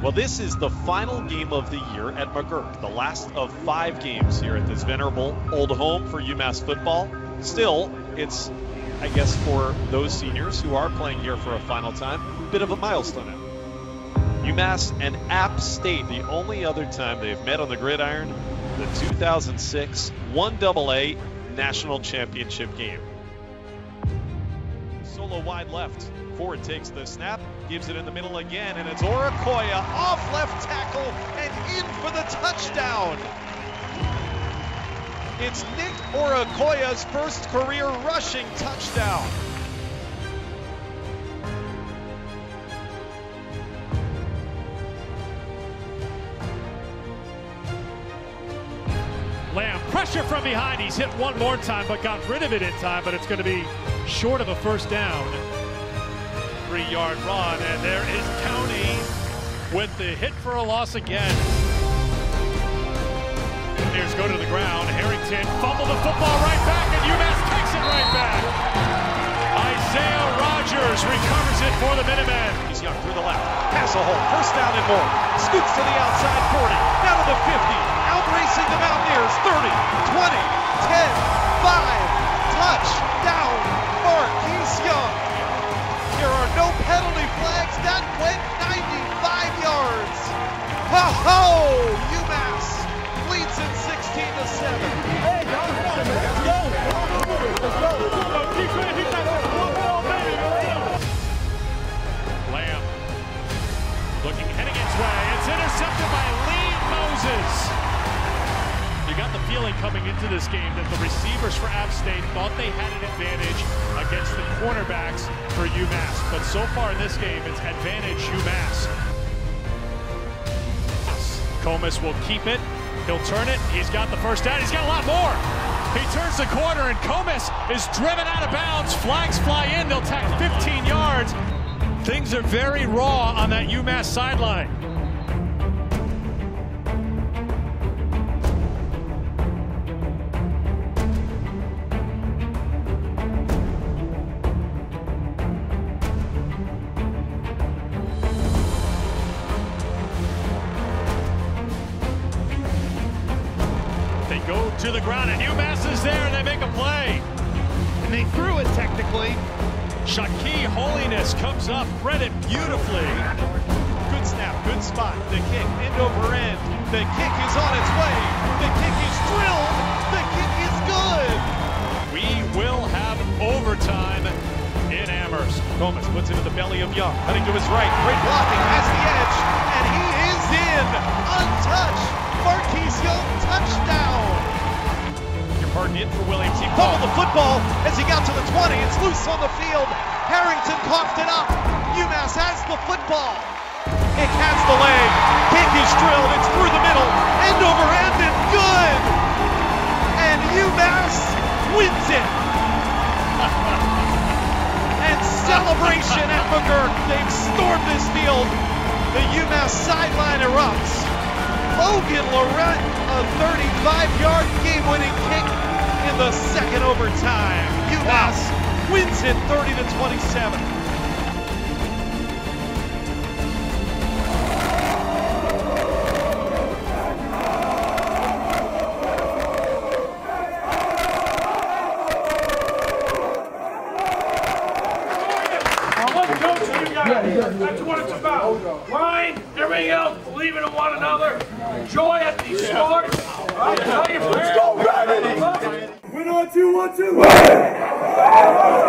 Well, this is the final game of the year at McGurk, the last of 5 games here at this venerable old home for UMass football. Still, it's, I guess, for those seniors who are playing here for a final time, a bit of a milestone now. UMass and App State, the only other time they've met on the gridiron, the 2006 1AA National Championship game. Solo wide left. Ford takes the snap, gives it in the middle again, and it's Orakoya off left tackle and in for the touchdown. It's Nick Orakoya's first career rushing touchdown. Lamb, pressure from behind. He's hit one more time, but got rid of it in time, but it's going to be short of a first down. 3-yard run, and there is County with the hit for a loss again. Here's go to the ground. Harrington fumbled the football right back, and UMass takes it right back. Isaiah Rogers recovers it for the Minutemen. He's young through the left. Pass a hole. First down and more. Scoots to the outside 40. Down to the 50. Out racing the Mountaineers. 30, 20, 10, 5. Touchdown, Marquise Young. There are no penalty flags. That went 95 yards. Ho-ho! UMass leads it 16-7. Hey, let's go! Lamb looking, heading its way. It's intercepted by Lee Moses. You got the feeling coming into this game that the receivers for App State thought they had an advantage against the cornerbacks for UMass. But so far in this game, it's advantage UMass. Comas will keep it. He'll turn it. He's got the first down. He's got a lot more. He turns the corner, and Comas is driven out of bounds. Flags fly in. They'll tack 15 yards. Things are very raw on that UMass sideline. They go to the ground, and UMass is there, and they make a play. And they threw it technically. Shaki Holiness comes up, read it beautifully. Good snap, good spot. The kick, end over end. The kick is on its way. The kick is drilled. The kick is good. We will have overtime in Amherst. Comas puts it in the belly of Young. Cutting to his right. Great blocking. Has the edge. And he is in. Untouched. Marquise Young touchdown. Harden in for Williams. He fumbled the football as he got to the 20. It's loose on the field. Harrington coughed it up. UMass has the football. It has the leg. Kick is drilled. It's through the middle. End over end and good. And UMass wins it. And celebration at McGurk. They've stormed this field. The UMass sideline erupts. Logan Laurent, a 35-yard game-winning kick in the second overtime. UMass wins it 30-27. Let's go to you guys. That's what it's about. Line, everything else, believing in one another. Joy at these sports. Let's go, baby! 1, 2, 1, 2.